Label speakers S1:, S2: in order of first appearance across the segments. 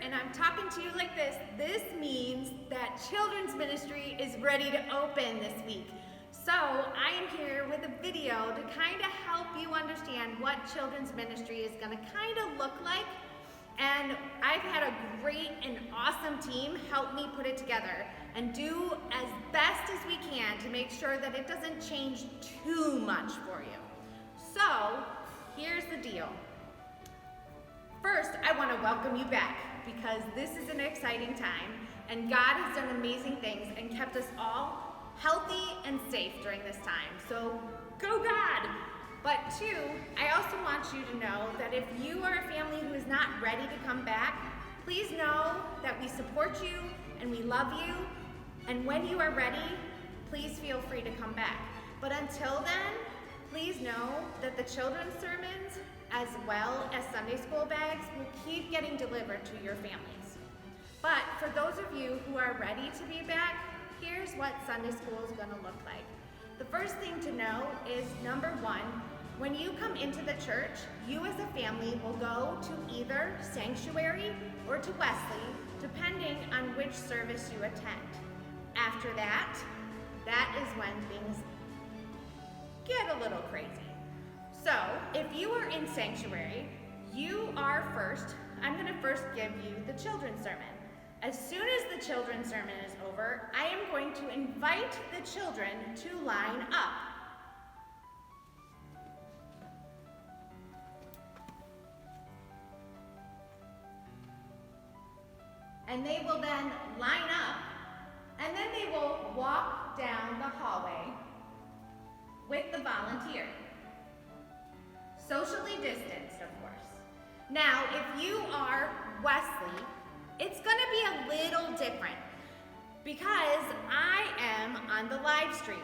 S1: and I'm talking to you like this means that children's ministry is ready to open this week. So I am here with a video to kind of help you understand what children's ministry is going to kind of look like. And I've had a great and awesome team help me put it together and do as best as we can to make sure that it doesn't change too much for you. So here's the deal. First, I want to welcome you back because this is an exciting time and God has done amazing things and kept us all healthy and safe during this time. So go God! But two, I also want you to know that if you are a family who is not ready to come back, please know that we support you and we love you. And when you are ready, please feel free to come back. But until then, please know that the children's sermons as well as Sunday school bags will keep getting delivered to your families. But for those of you who are ready to be back, here's what Sunday school is going to look like. The first thing to know is number one, when you come into the church, you as a family will go to either Sanctuary or to Wesley, depending on which service you attend. After that is when things get a little crazy. So if you are in Sanctuary, I'm going to first give you the children's sermon. As soon as the children's sermon is over, I am going to invite the children to line up. And they will then line up, and then they will walk down the hallway with the volunteer. Socially distanced, of course. Now, if you are Wesley, it's going to be a little different because I am on the live stream.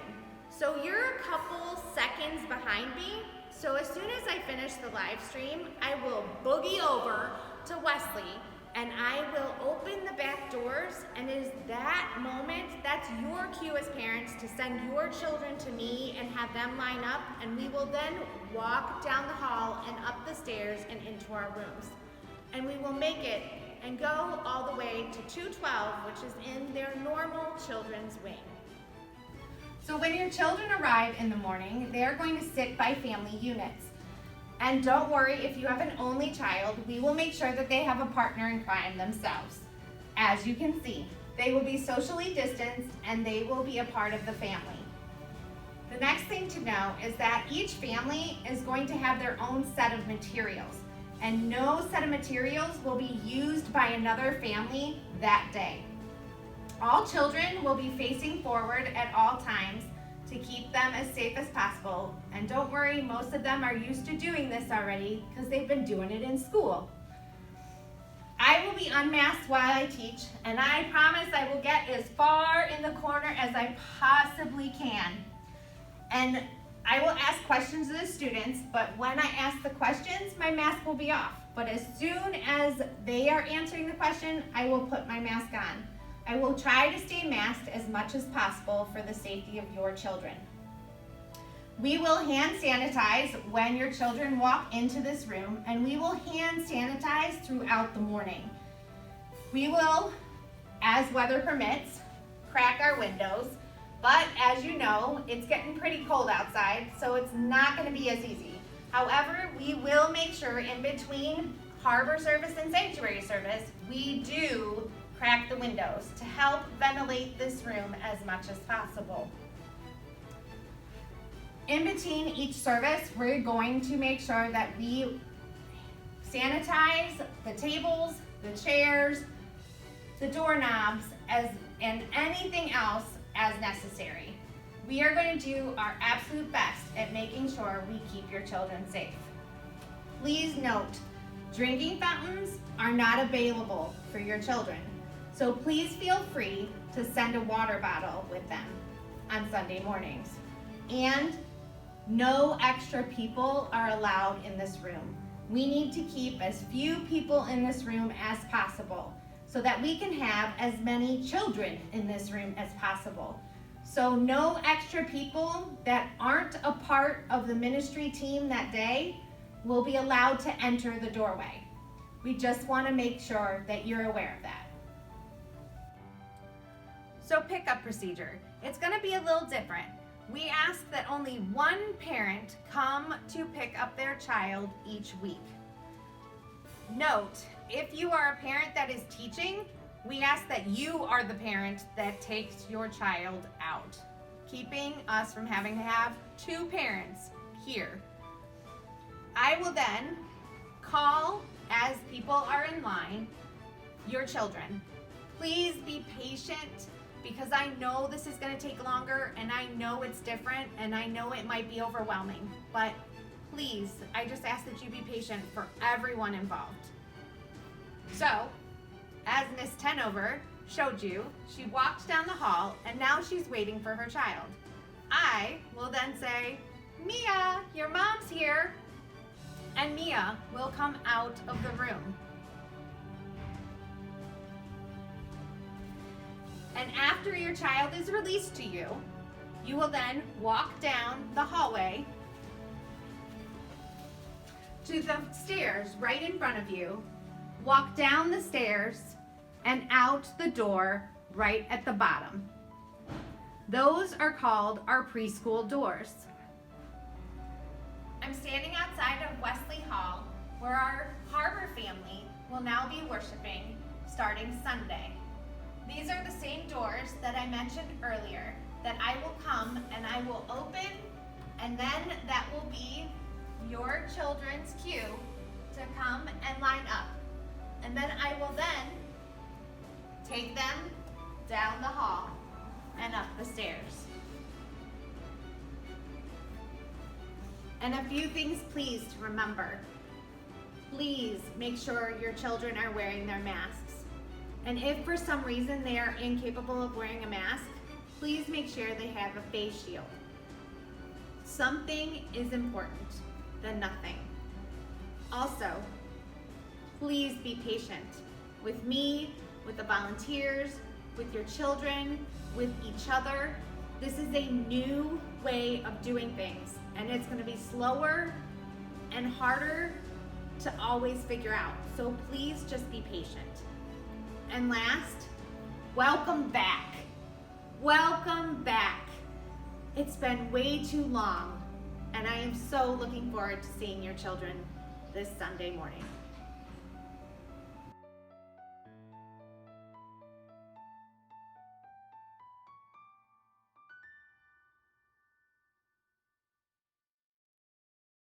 S1: So you're a couple seconds behind me. So as soon as I finish the live stream, I will boogie over to Wesley and I will open the back doors, and it is that moment, that's your cue as parents to send your children to me and have them line up, and we will then walk down the hall and up the stairs and into our rooms. And we will make it and go all the way to 212, which is in their normal children's wing. So when your children arrive in the morning, they are going to sit by family units. And don't worry, if you have an only child, we will make sure that they have a partner in crime themselves. As you can see, they will be socially distanced and they will be a part of the family. The next thing to know is that each family is going to have their own set of materials, and no set of materials will be used by another family that day. All children will be facing forward at all times to keep them as safe as possible. And don't worry, most of them are used to doing this already because they've been doing it in school. I will be unmasked while I teach, and I promise I will get as far in the corner as I possibly can. And I will ask questions of the students, but when I ask the questions, my mask will be off. But as soon as they are answering the question, I will put my mask on. I will try to stay masked as much as possible for the safety of your children. We will hand sanitize when your children walk into this room, and we will hand sanitize throughout the morning. We will, as weather permits, crack our windows, but as you know, it's getting pretty cold outside, so it's not going to be as easy. However, we will make sure in between harbor service and sanctuary service, we do crack the windows to help ventilate this room as much as possible. In between each service, we're going to make sure that we sanitize the tables, the chairs, the doorknobs, and anything else as necessary. We are going to do our absolute best at making sure we keep your children safe. Please note, drinking fountains are not available for your children. So please feel free to send a water bottle with them on Sunday mornings. And no extra people are allowed in this room. We need to keep as few people in this room as possible so that we can have as many children in this room as possible. So no extra people that aren't a part of the ministry team that day will be allowed to enter the doorway. We just want to make sure that you're aware of that. So pickup procedure. It's going to be a little different. We ask that only one parent come to pick up their child each week. Note, if you are a parent that is teaching, we ask that you are the parent that takes your child out, keeping us from having to have two parents here. I will then call, as people are in line, your children. Please be patient, because I know this is going to take longer, and I know it's different, and I know it might be overwhelming, but please, I just ask that you be patient for everyone involved. So, as Miss Tenover showed you, she walked down the hall, and now she's waiting for her child. I will then say, Mia, your mom's here, and Mia will come out of the room. And after your child is released to you, you will then walk down the hallway to the stairs right in front of you, walk down the stairs, and out the door right at the bottom. Those are called our preschool doors. I'm standing outside of Wesley Hall, where our Harbor family will now be worshiping starting Sunday. These are the same doors that I mentioned earlier, that I will come and I will open, and then that will be your children's cue to come and line up. And then I will then take them down the hall and up the stairs. And a few things please to remember. Please make sure your children are wearing their masks. And if for some reason they are incapable of wearing a mask, please make sure they have a face shield. Something is important than nothing. Also, please be patient with me, with the volunteers, with your children, with each other. This is a new way of doing things, and it's going to be slower and harder to always figure out. So please just be patient. And last, welcome back. Welcome back. It's been way too long, and I am so looking forward to seeing your children this Sunday morning.